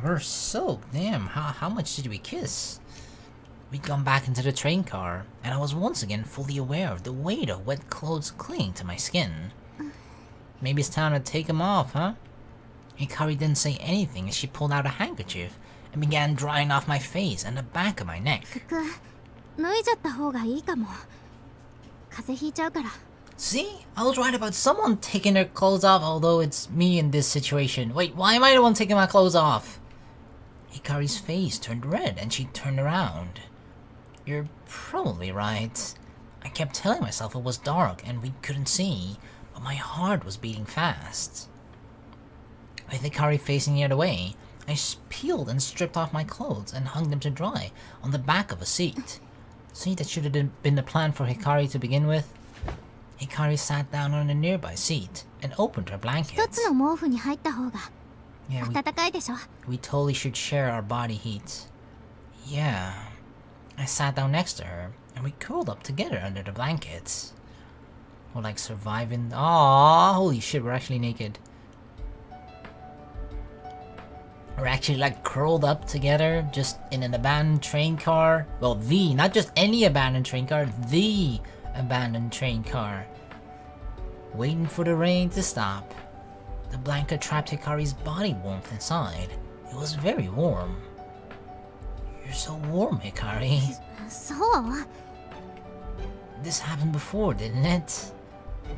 we're soaked. Damn, how much did we kiss? We'd gone back into the train car, and I was once again fully aware of the weight of wet clothes clinging to my skin. Maybe it's time to take them off, huh? Hikari didn't say anything as she pulled out a handkerchief and began drying off my face and the back of my neck. See? I was right about someone taking their clothes off, although it's me in this situation. Wait, why am I the one taking my clothes off? Hikari's face turned red and she turned around. You're probably right. I kept telling myself it was dark and we couldn't see, but my heart was beating fast. With Hikari facing the other way, I peeled and stripped off my clothes and hung them to dry on the back of a seat. See, that should have been the plan for Hikari to begin with. Hikari sat down on a nearby seat and opened her blanket. Yeah, we totally should share our body heat. Yeah. I sat down next to her and we curled up together under the blankets. We're like surviving. Aww, holy shit, we're actually naked. We're actually like curled up together just in an abandoned train car. Well, not just any abandoned train car, the abandoned train car. Waiting for the rain to stop. The blanket trapped Hikari's body warmth inside. It was very warm. You're so warm, Hikari. This happened before, didn't it?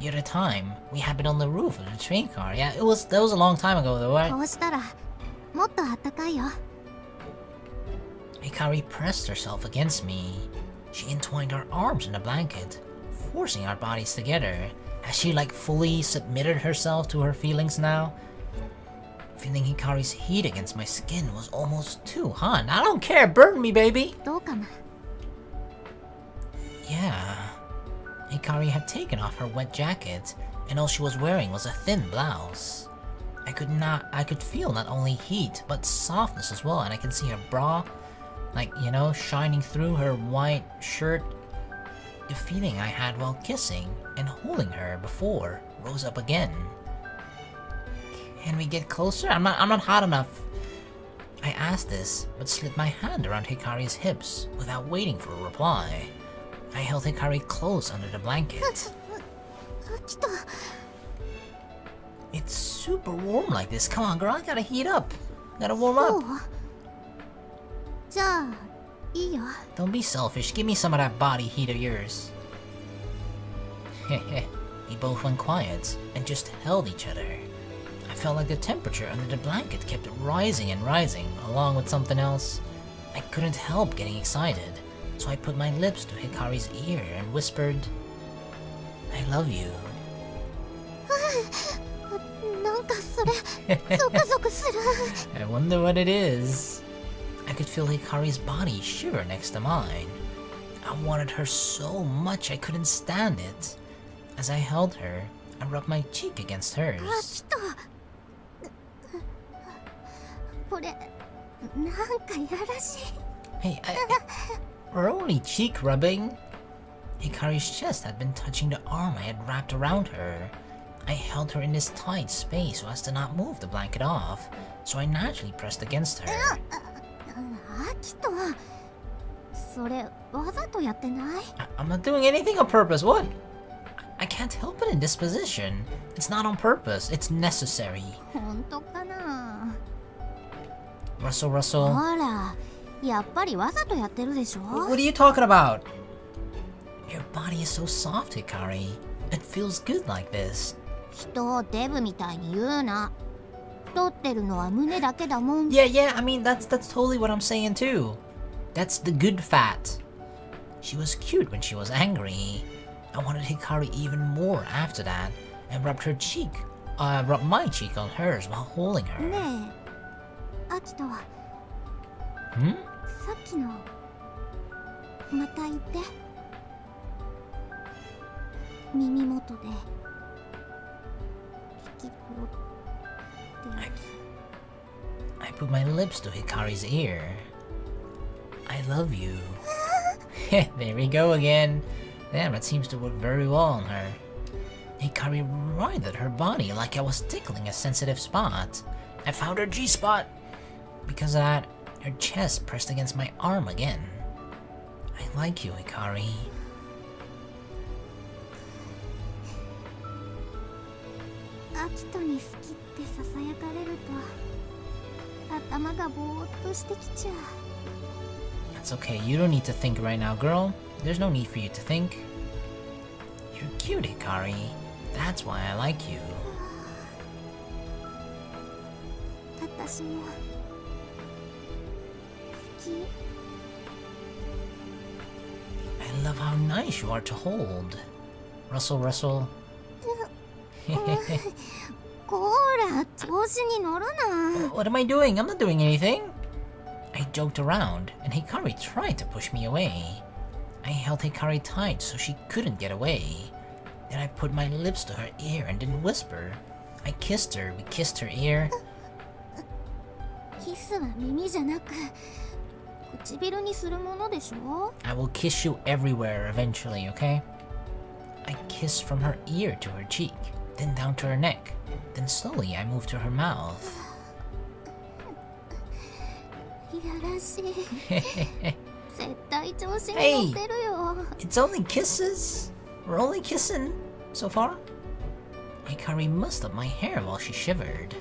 The other time, we happened on the roof of the train car. Yeah, that was a long time ago though, right? Hikari pressed herself against me. She entwined her arms in the blanket, forcing our bodies together. Has she like fully submitted herself to her feelings now? Feeling Hikari's heat against my skin was almost too hot. I don't care, burn me, baby! Yeah. Hikari had taken off her wet jacket, and all she was wearing was a thin blouse. I could feel not only heat, but softness as well, and I can see her bra, like, you know, shining through her white shirt. The feeling I had while kissing and holding her before rose up again. Can we get closer? I'm not hot enough. I asked this, but slid my hand around Hikari's hips without waiting for a reply. I held Hikari close under the blanket. It's super warm like this. Come on, girl, I gotta heat up. Gotta warm up. Don't be selfish. Give me some of that body heat of yours. Heh. We both went quiet and just held each other. I felt like the temperature under the blanket kept rising and rising, along with something else. I couldn't help getting excited, so I put my lips to Hikari's ear and whispered, I love you. I wonder what it is. I could feel Hikari's body shiver next to mine. I wanted her so much I couldn't stand it. As I held her, I rubbed my cheek against hers. Hey, we're only cheek rubbing. Hikari's chest had been touching the arm I had wrapped around her. I held her in this tight space so as to not move the blanket off, so I naturally pressed against her. I'm not doing anything on purpose, what? I can't help it in this position. It's not on purpose, it's necessary. Russell. What are you talking about? Your body is so soft, Hikari. It feels good like this. Yeah, I mean, that's totally what I'm saying too. That's the good fat. She was cute when she was angry. I wanted Hikari even more after that, and rubbed my cheek on hers while holding her. I put my lips to Hikari's ear. I love you. There we go again. Damn, that seems to work very well on her. Hikari writhed her body like I was tickling a sensitive spot. I found her G-spot. Because of that, her chest pressed against my arm again. I like you, Hikari. アキトに好きってささやかれると頭がぼーっとしてきちゃう。 It's okay, you don't need to think right now, girl. There's no need for you to think. You're cute, Hikari. That's why I like you. 私も好き。 I love how nice you are to hold. Russell, Russell. こら、調子に乗るな。 What am I doing? I'm not doing anything. I joked around, and Hikari tried to push me away. I held Hikari tight so she couldn't get away. Then I put my lips to her ear and didn't whisper. I kissed her, we kissed her ear. キスは耳じゃなく唇にするものでしょ。 I will kiss you everywhere eventually, okay? I kissed from her ear to her cheek, then down to her neck. Then slowly I moved to her mouth. いやらしい。絶対調子に乗ってるよ。 It's only kisses. We're only kissing so far. Hikari mussed up my hair while she shivered.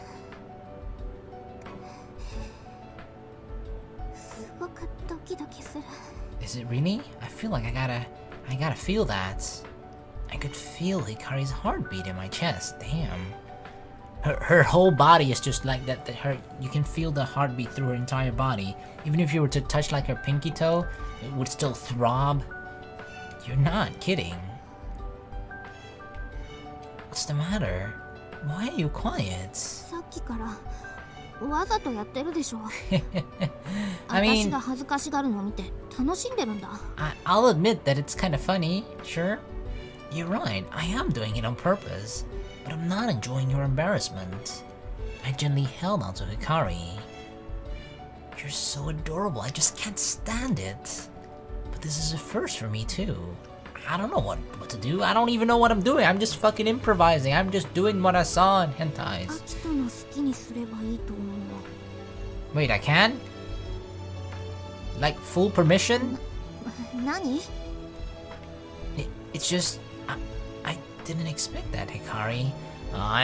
すごくドキドキする。 Is it really? I feel like I gotta feel that. I could feel Hikari's heartbeat in my chest. Damn. Her whole body is just like that. You can feel the heartbeat through her entire body. Even if you were to touch like her pinky toe, it would still throb. You're not kidding. What's the matter? Why are you quiet? さっきからわざとやってるでしょ。 I mean, 私が恥ずかしがるのを見て楽しんでるんだ。 I'll admit that it's kind of funny, sure. You're right, I am doing it on purpose, but I'm not enjoying your embarrassment. I gently held onto Hikari. You're so adorable, I just can't stand it. But this is a first for me too. I don't know what to do. I don't even know what I'm doing. I'm just fucking improvising. I'm just doing what I saw in hentais. アキトの好きにすればいいと思う。 Wait, I can? Like full permission? 何？ It's just... I didn't expect that, Hikari.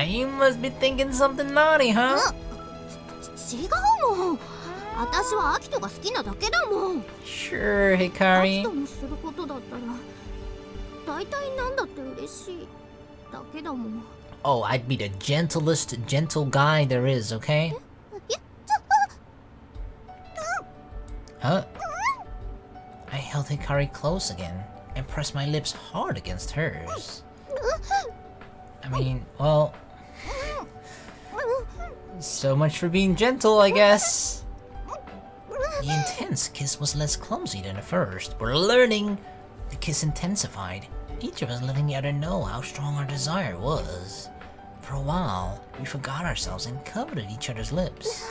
You must be thinking something naughty, huh? 違うもん。私はアキトが好きなだけだもん。 Sure, アキ Hikari. トのすることだったら大体なんだって嬉しいだけだもん。 Oh, I'd be the gentlest gentle guy there is, okay? いや、Huh? I held Hikari close again and pressed my lips hard against hers. I mean, well... So much for being gentle, I guess. The intense kiss was less clumsy than the first. We're learning! The kiss intensified, each of us letting the other know how strong our desire was. For a while, we forgot ourselves and coveted each other's lips.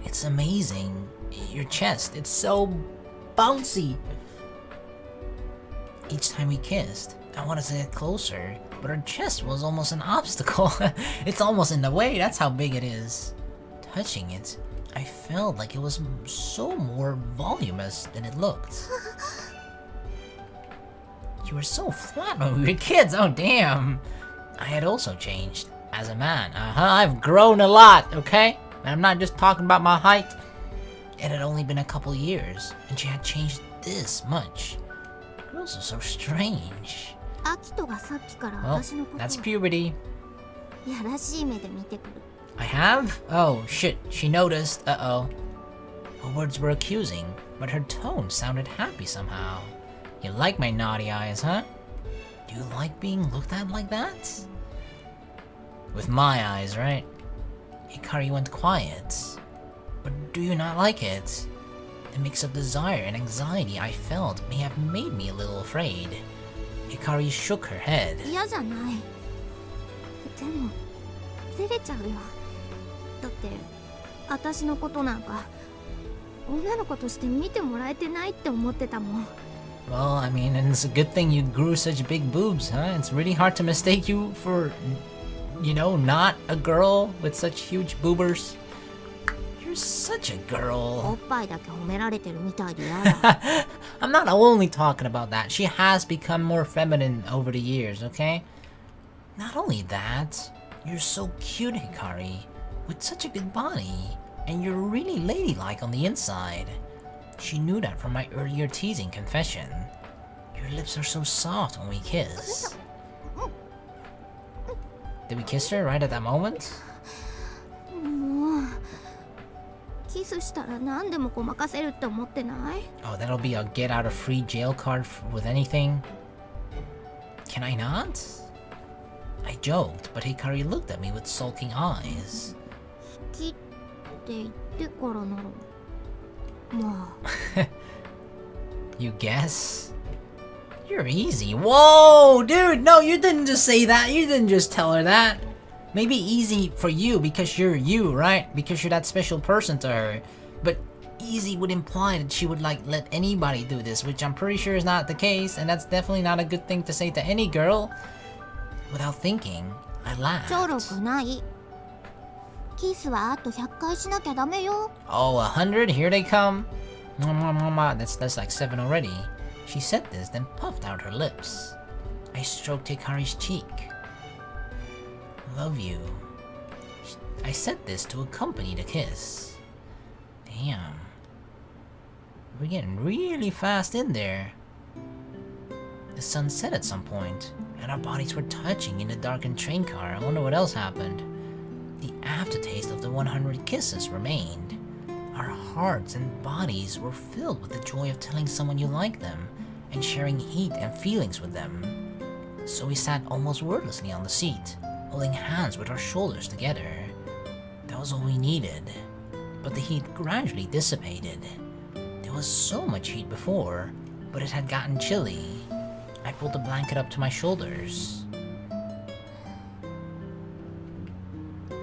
It's amazing. Your chest, it's so bouncy. Each time we kissed, I wanted to get closer, but her chest was almost an obstacle. It's almost in the way, that's how big it is. Touching it, I felt like it was so more voluminous than it looked. You were so flat when we were kids, oh damn. I had also changed, as a man. I've grown a lot, okay? And I'm not just talking about my height. It had only been a couple years, and she had changed this much. Girls are so strange. アキトがさっきから Well, 私のこと that's puberty. やらしい目で見てくる。 I have? Oh, shit, she noticed. Uh-oh. Her words were accusing, but her tone sounded happy somehow. You like my naughty eyes, huh? Do you like being looked at like that? With my eyes, right? Hikari went quiet. Or do you not like it? The mix of desire and anxiety I felt may have made me a little afraid. Hikari shook her head. 嫌じゃない。でも照れちゃうよ。だって私のことなんか女の子として見てもらえてないって思ってたもん。Well, I mean, and it's a good thing you grew such big boobs, huh? It's really hard to mistake you for, you know, not a girl with such huge boobers. You're such a girl. おっぱいだけ褒められてるみたいでやだ。I'm not only talking about that. She has become more feminine over the years, okay? Not only that, you're so cute, Hikari, with such a good body, and you're really ladylike on the inside. She knew that from my earlier teasing confession. Your lips are so soft when we kiss. Did we kiss her right at that moment? もうキスしたら何でもごまかせるって思ってない？ Oh, that'll be a get out of free jail card with anything? Can I not? I joked, but Hikari looked at me with sulking eyes. 好きって言ってからならまあ You guess? You're easy. Whoa, dude, no, you didn't just say that. You didn't just tell her that. Maybe easy for you because you're you, right? Because you're that special person to her. But easy would imply that she would like let anybody do this, which I'm pretty sure is not the case, and that's definitely not a good thing to say to any girl. Without thinking, I laughed. ちょろくない。キスはあと100回しなきゃダメよ。 Oh, 100? Here they come. That's like 7 already. She said this, then puffed out her lips. I stroked Hikari's cheek. Love you. I said this to accompany the kiss. Damn. We're getting really fast in there. The sun set at some point, and our bodies were touching in the darkened train car. I wonder what else happened. The aftertaste of the 100 kisses remained. Our hearts and bodies were filled with the joy of telling someone you like them and sharing heat and feelings with them. So we sat almost wordlessly on the seat, holding hands with our shoulders together. That was all we needed. But the heat gradually dissipated. There was so much heat before, but it had gotten chilly. I pulled the blanket up to my shoulders.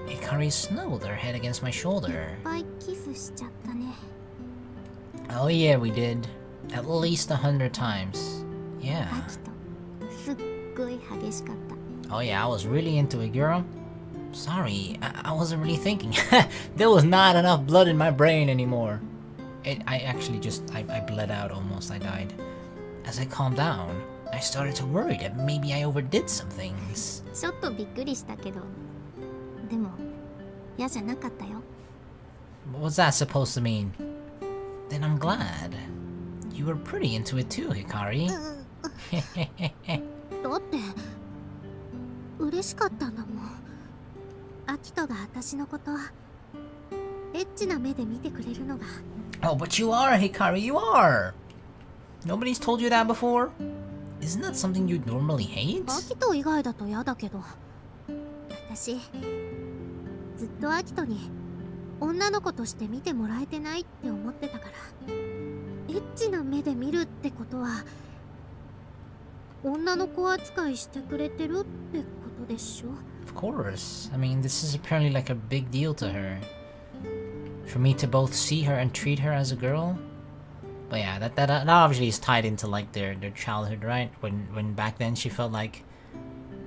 Hikari snuggled her head against my shoulder. いっぱいキスしちゃったね。 Oh yeah, we did. At least 100 times. Yeah. アキトすっごい激しかった。 Oh yeah, I was really into it, girl. Sorry, I wasn't really thinking. There was not enough blood in my brain anymore. I actually just, I bled out almost, I died. As I calmed down, I started to worry that maybe I overdid some things. ちょっとびっくりしたけど、でも嫌じゃなかったよ。 What's that supposed to mean? Then I'm glad. You were pretty into it too, Hikari. だって嬉しかったんだもん。アキトが私のことエッチな目で見てくれるのが。 Oh, but you are, Hikari, you are! Nobody's told you that before? Isn't that something you normally hate? アキト以外だと嫌だけど、私ずっとアキトに女の子として見てもらえてないって思ってたから、エッチな目で見るってことは女の子扱いしてくれてるってことでしょ。 Of course. I mean, this is apparently like a big deal to her. For me to both see her and treat her as a girl. But yeah, that obviously is tied into like their childhood, right? When back then she felt like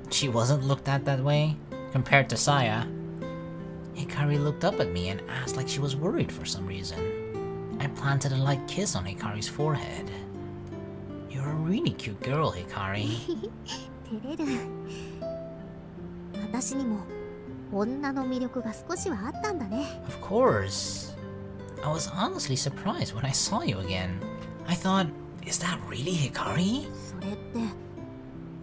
she wasn't looked at that way compared to Saya. Hikari looked up at me and asked like she was worried for some reason. I planted a light kiss on Hikari's forehead. You're a really cute girl, Hikari. 照れる。私にも女の魅力が少しはあったんだね。 Of course. I was honestly surprised when I saw you again. I thought, is that really Hikari? それって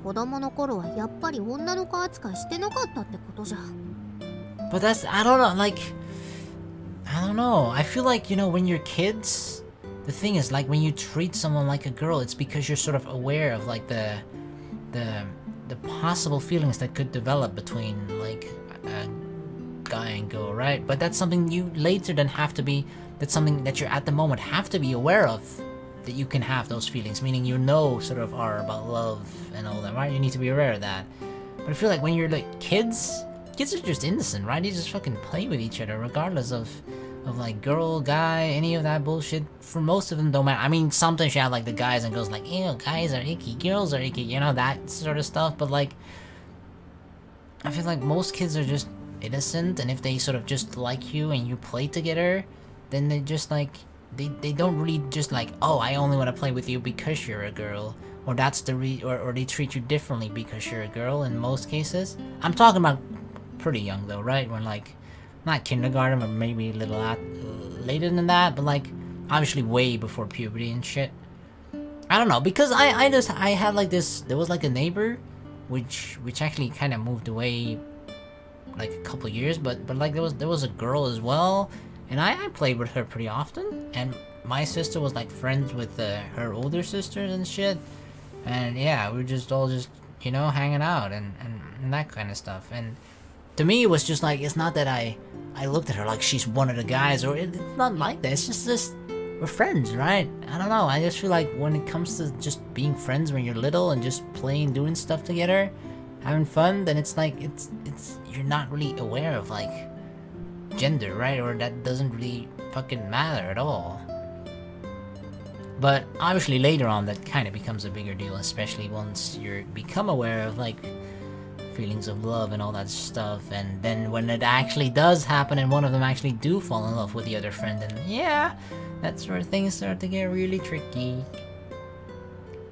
子供の頃はやっぱり女の子扱いしてなかったってことじゃん。 But that's, I don't know, like, I don't know. I feel like, you know, when you're kids, the thing is, like, when you treat someone like a girl, it's because you're sort of aware of, like, the possible feelings that could develop between, like, a guy and girl, right? But that's something you later then have to be, that's something that you're at the moment have to be aware of, that you can have those feelings, meaning you know sort of are about love and all that, right? You need to be aware of that. But I feel like when you're, like, kids are just innocent, right? They just fucking play with each other regardless of of like girl, guy, any of that bullshit. For most of them, don't matter. I mean, sometimes you have like the guys and girls like, ew, guys are icky, girls are icky, you know, that sort of stuff. But like, I feel like most kids are just innocent, and if they sort of just like you and you play together, then they just like, they don't really just like, oh, I only want to play with you because you're a girl, or that's the or they treat you differently because you're a girl in most cases. I'm talking about pretty young though, right? When like, not kindergarten, but maybe a little later than that, but like, obviously way before puberty and shit. I don't know, because I had like this, there was like a neighbor, which actually kind of moved away like a couple years, but like there was a girl as well, and I played with her pretty often, and my sister was like friends with her older sisters and shit, and yeah, we were just all just, you know, hanging out and that kind of stuff. And to me, it was just like, it's not that I looked at her like she's one of the guys, or it's not like that. It's just we're friends, right? I don't know. I just feel like when it comes to just being friends when you're little and just playing, doing stuff together, having fun, then it's like it's you're not really aware of like gender, right? Or that doesn't really fucking matter at all. But obviously later on that kind of becomes a bigger deal, especially once you become aware of like feelings of love and all that stuff, and then when it actually does happen and one of them actually do fall in love with the other friend, and yeah, that's where things start to get really tricky.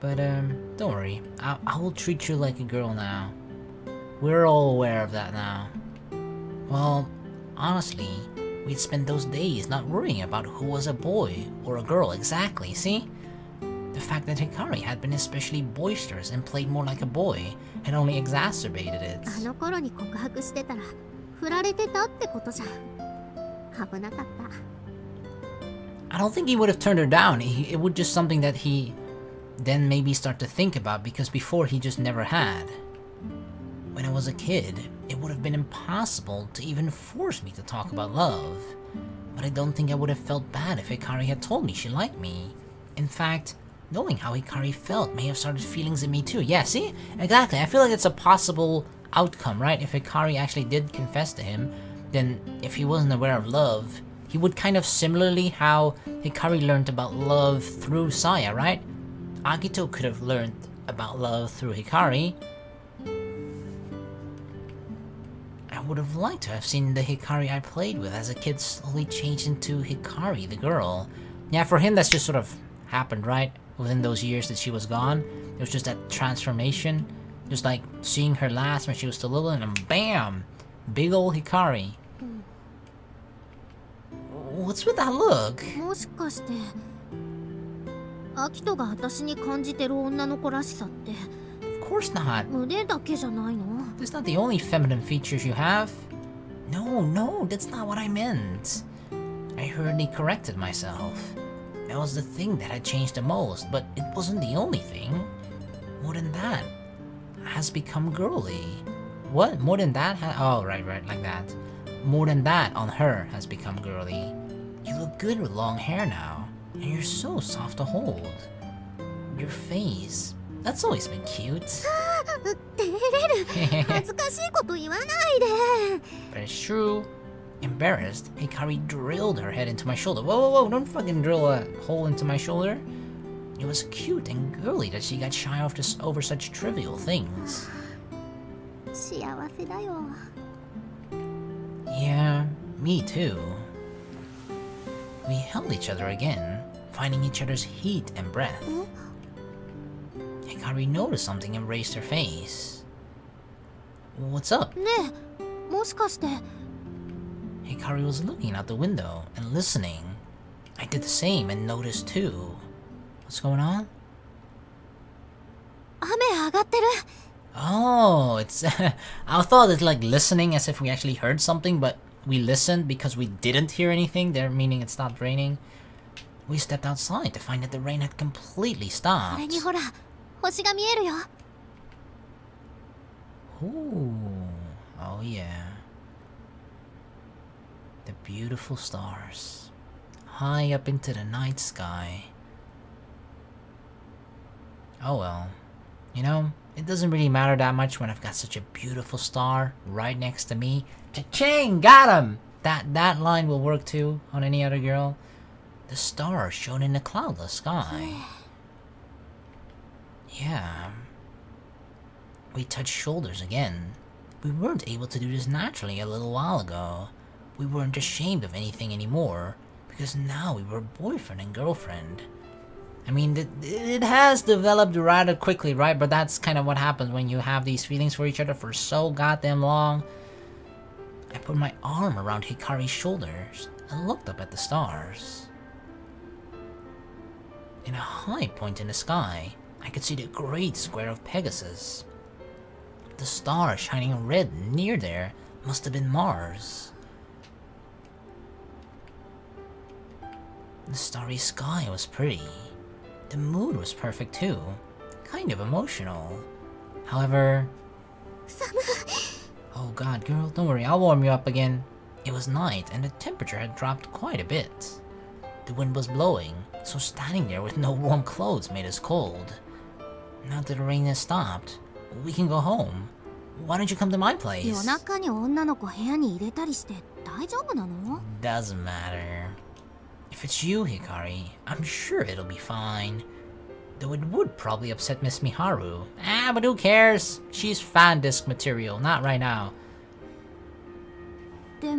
But don't worry, I will treat you like a girl now. We're all aware of that now. Well, honestly, we'd spend those days not worrying about who was a boy or a girl exactly, see? The fact that Hikari had been especially boisterous and played more like a boy had only exacerbated it. あの頃に告白してたら振られてたってことじゃん。危なかった。I don't think he would have turned her down. It would just something that he then maybe start to think about, because before he just never had. When I was a kid, it would have been impossible to even force me to talk about love. But I don't think I would have felt bad if Hikari had told me she liked me. In fact, knowing how Hikari felt may have started feelings in me too. Yeah, see? Exactly. I feel like it's a possible outcome, right? If Hikari actually did confess to him, then if he wasn't aware of love, he would kind of similarly how Hikari learned about love through Saya, right? Agito could have learned about love through Hikari. I would have liked to have seen the Hikari I played with as a kid slowly change into Hikari, the girl. Yeah, for him that's just sort of happened, right? Within those years that she was gone. It was just that transformation. Just like seeing her last when she was still little, and bam! Big ol' Hikari. What's with that look? もしかして、アキトが私に感じてる女の子らしさって、Of course not. 胸だけじゃないの? That's not the only feminine features you have. No, that's not what I meant. I hurriedly corrected myself. That was the thing that had changed the most, but it wasn't the only thing. More than that, has become girly. What? More than that? Oh, right, like that. More than that on her has become girly. You look good with long hair now, and you're so soft to hold. Your face, that's always been cute. 照れる。恥ずかしいこと言わないで。 But it's true. Embarrassed, Hikari drilled her head into my shoulder. Whoa, don't fucking drill a hole into my shoulder. It was cute and girly that she got shy over such trivial things. 幸せだよ。 Yeah, me too. We held each other again, finding each other's heat and breath. Hikari noticed something and raised her face. What's up? ねえ、もしかして。 Hikari was looking out the window and listening. I did the same and noticed too. What's going on? 雨上がってる。 Oh, it's... I thought it's like listening as if we actually heard something, but we listened because we didn't hear anything, there meaning it stopped raining. We stepped outside to find that the rain had completely そ stopped. れにほら、星が見えるよ。 Ooh, oh yeah. The beautiful stars, high up into the night sky. Oh well, you know, it doesn't really matter that much when I've got such a beautiful star right next to me. Cha-ching! Got him! that line will work too on any other girl. The stars shone in the cloudless sky. Yeah. We touched shoulders again. We weren't able to do this naturally a little while ago. We weren't ashamed of anything anymore, because now we were boyfriend and girlfriend. I mean, it has developed rather quickly, right? But that's kind of what happens when you have these feelings for each other for so goddamn long. I put my arm around Hikari's shoulders and looked up at the stars. In a high point in the sky, I could see the great square of Pegasus. The star shining red near there must have been Mars. The starry sky was pretty. The mood was perfect too. Kind of emotional. However... Oh god, girl, don't worry, I'll warm you up again. It was night and the temperature had dropped quite a bit. The wind was blowing, so standing there with no warm clothes made us cold. Now that the rain has stopped, we can go home. Why don't you come to my place? Doesn't matter. If it's you, Hikari, I'm sure it'll be fine. Though it would probably upset Miss Miharu. But who cares? She's fan disc material, not right now. I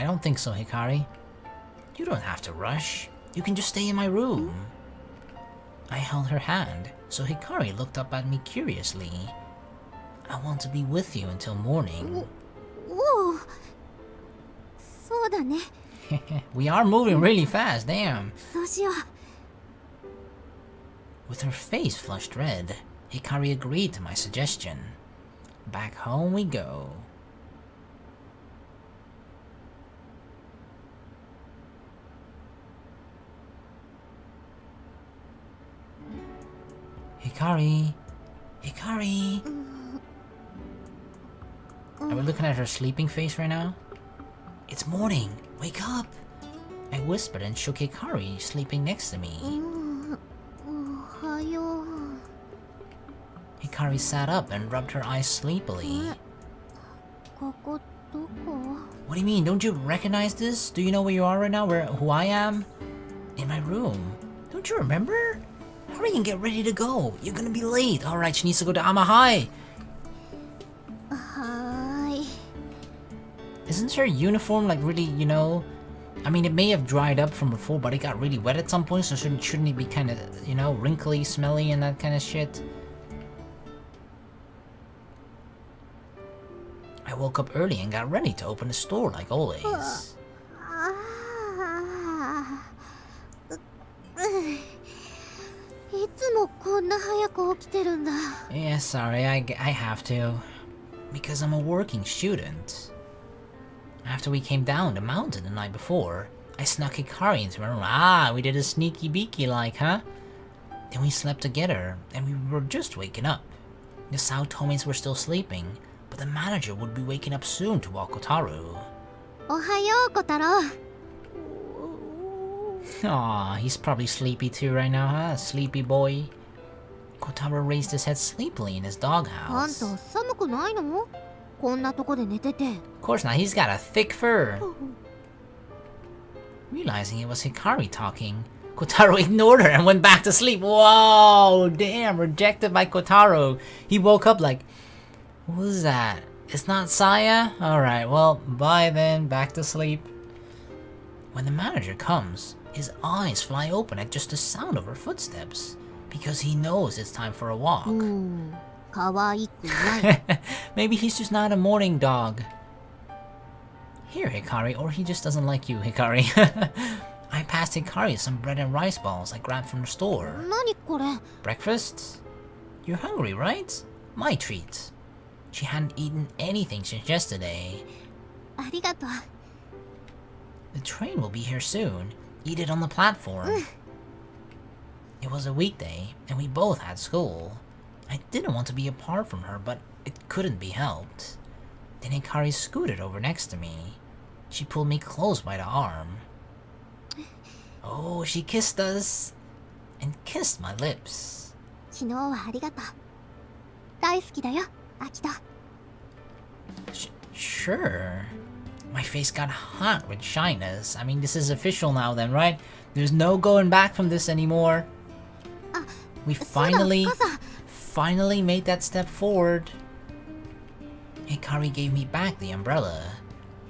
don't think so, Hikari. You don't have to rush. You can just stay in my room. I held her hand, so Hikari looked up at me curiously. I want to be with you until morning. We are moving really fast, damn. With her face flushed red, Hikari agreed to my suggestion. Back home we go. Hikari! Hikari! Are we looking at her sleeping face right now? It's morning! Wake up! I whispered and shook Hikari, sleeping next to me. Hikari sat up and rubbed her eyes sleepily. What do you mean? Don't you recognize this? Do you know where you are right now? Who I am? In my room. Don't you remember? Hurry and get ready to go. You're gonna be late. Alright, she needs to go to Amahai. Hi. Isn't her uniform like really, you know... I mean, it may have dried up from before, but it got really wet at some point, so shouldn't it be kind of, you know, wrinkly, smelly, and that kind of shit? I woke up early and got ready to open the store like always. Yeah, sorry, I have to. Because I'm a working student. After we came down the mountain the night before, I snuck Hikari into my room. We did a sneaky beaky like, huh? Then we slept together, and we were just waking up. The South homies were still sleeping, but the manager would be waking up soon to walk Kotaro. Ohayo, Kotaro. Aw, he's probably sleepy too right now, huh? Sleepy boy. Kotaro raised his head sleepily in his doghouse. Of course not, he's got a thick fur. Realizing it was Hikari talking, Kotaro ignored her and went back to sleep. Whoa, damn, rejected by Kotaro. He woke up like, what was that? It's not Saya? Alright, well, bye then, back to sleep. When the manager comes, his eyes fly open at just the sound of her footsteps, because he knows it's time for a walk. Maybe he's just not a morning dog. Here, Hikari, or he just doesn't like you, Hikari. I passed Hikari some bread and rice balls I grabbed from the store. Breakfast? You're hungry, right? My treat. She hadn't eaten anything since yesterday. The train will be here soon. Eat it on the platform. It was a weekday, and we both had school. I didn't want to be apart from her, but it couldn't be helped. Then Hikari scooted over next to me. She pulled me close by the arm. Oh, she kissed us. And kissed my lips. Sure. My face got hot with shyness. I mean, this is official now then, right? There's no going back from this anymore. We finally made that step forward. Hikari gave me back the umbrella.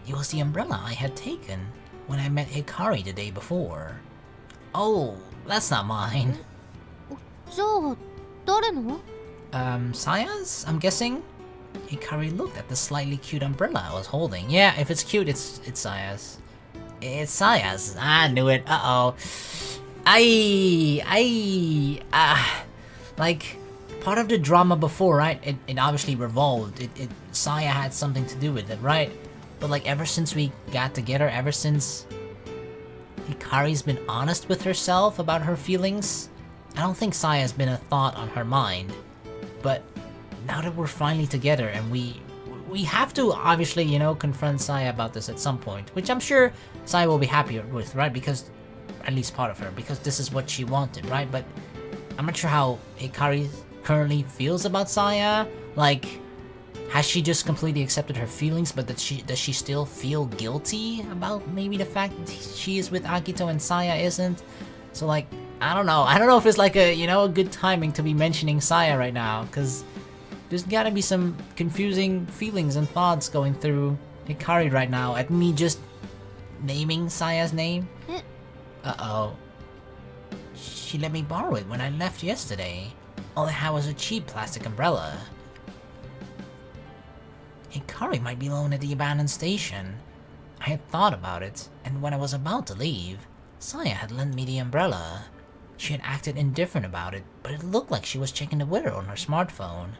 It was the umbrella I had taken when I met Hikari the day before. Oh, that's not mine. じゃあ誰の? Saya's, I'm guessing? Hikari looked at the slightly cute umbrella I was holding. Yeah, if it's cute, it's Saya's. It's Saya's. I knew it. Uh-oh. Like, part of the drama before, right? It obviously revolved. Saya had something to do with it, right? But like, ever since we got together, ever since Hikari's been honest with herself about her feelings, I don't think Saya's been a thought on her mind. But now that we're finally together and we have to obviously, you know, confront Saya about this at some point, which I'm sure Saya will be happy with, right? Because, at least part of her, because this is what she wanted, right? But I'm not sure how Hikari currently feels about Saya. Like, has she just completely accepted her feelings, but does she still feel guilty about maybe the fact that she is with Akito and Saya isn't? So like, I don't know. I don't know if it's like a, you know, a good timing to be mentioning Saya right now, because there's gotta be some confusing feelings and thoughts going through Hikari right now at me just naming Saya's name. Uh-oh. She let me borrow it when I left yesterday. All I had was a cheap plastic umbrella. Hikari might be alone at the abandoned station. I had thought about it, and when I was about to leave, Saya had lent me the umbrella. She had acted indifferent about it, but it looked like she was checking the weather on her smartphone.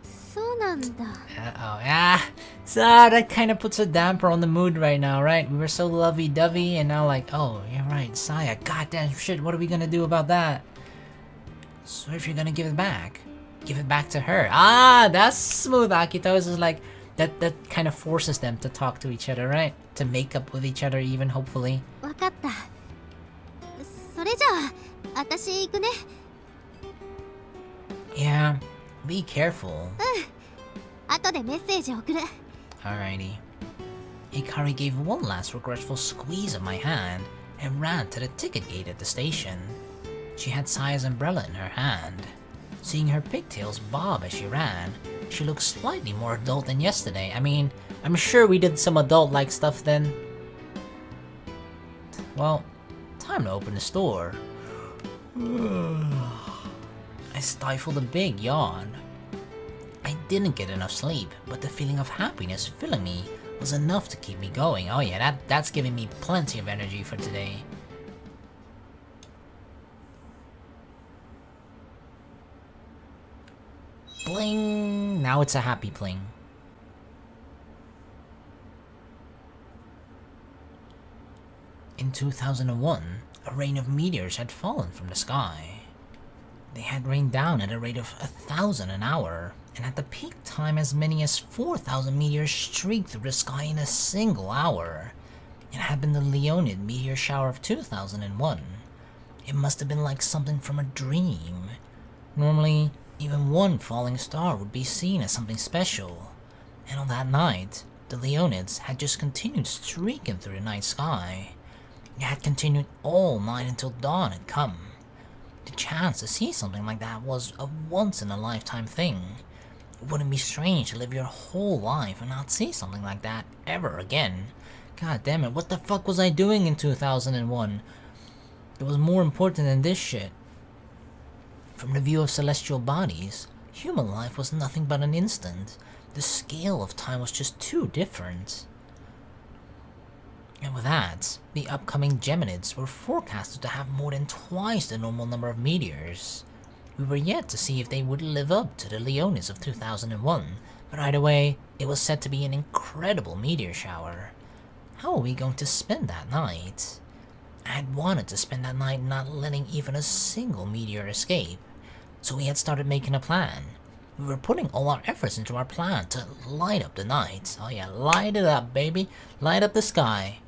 そうなんだ. Uh-oh, yeah. So that kind of puts a damper on the mood right now, right? We were so lovey-dovey, and now like, oh, you're right, Saya, goddamn shit, what are we gonna do about that? So if you're gonna give it back to her. Ah, that's smooth, Akito. It's just like, that kind of forces them to talk to each other, right? To make up with each other even, hopefully. わかった。それじゃあ、私行くね。Yeah, be careful. 後でメッセージ送る。 Alrighty. Hikari gave one last regretful squeeze of my hand and ran to the ticket gate at the station. She had Saya's umbrella in her hand. Seeing her pigtails bob as she ran, she looked slightly more adult than yesterday. I mean, I'm sure we did some adult-like stuff then. Well, time to open the store. I stifled a big yawn. I didn't get enough sleep, but the feeling of happiness filling me was enough to keep me going. Oh yeah, that's giving me plenty of energy for today. Bling! Now it's a happy bling. In 2001, a rain of meteors had fallen from the sky. They had rained down at a rate of 1,000 an hour, and at the peak time as many as 4,000 meteors streaked through the sky in a single hour. It had been the Leonid meteor shower of 2001. It must have been like something from a dream. Normally, even one falling star would be seen as something special. And on that night, the Leonids had just continued streaking through the night sky. It had continued all night until dawn had come. The chance to see something like that was a once-in-a-lifetime thing. It wouldn't be strange to live your whole life and not see something like that ever again. God damn it, what the fuck was I doing in 2001? It was more important than this shit. From the view of celestial bodies, human life was nothing but an instant. The scale of time was just too different. And with that, the upcoming Geminids were forecasted to have more than twice the normal number of meteors. We were yet to see if they would live up to the Leonids of 2001, but either way, it was said to be an incredible meteor shower. How are we going to spend that night? I had wanted to spend that night not letting even a single meteor escape, so we had started making a plan. We were putting all our efforts into our plan to light up the night. Oh yeah, light it up, baby. Light up the sky.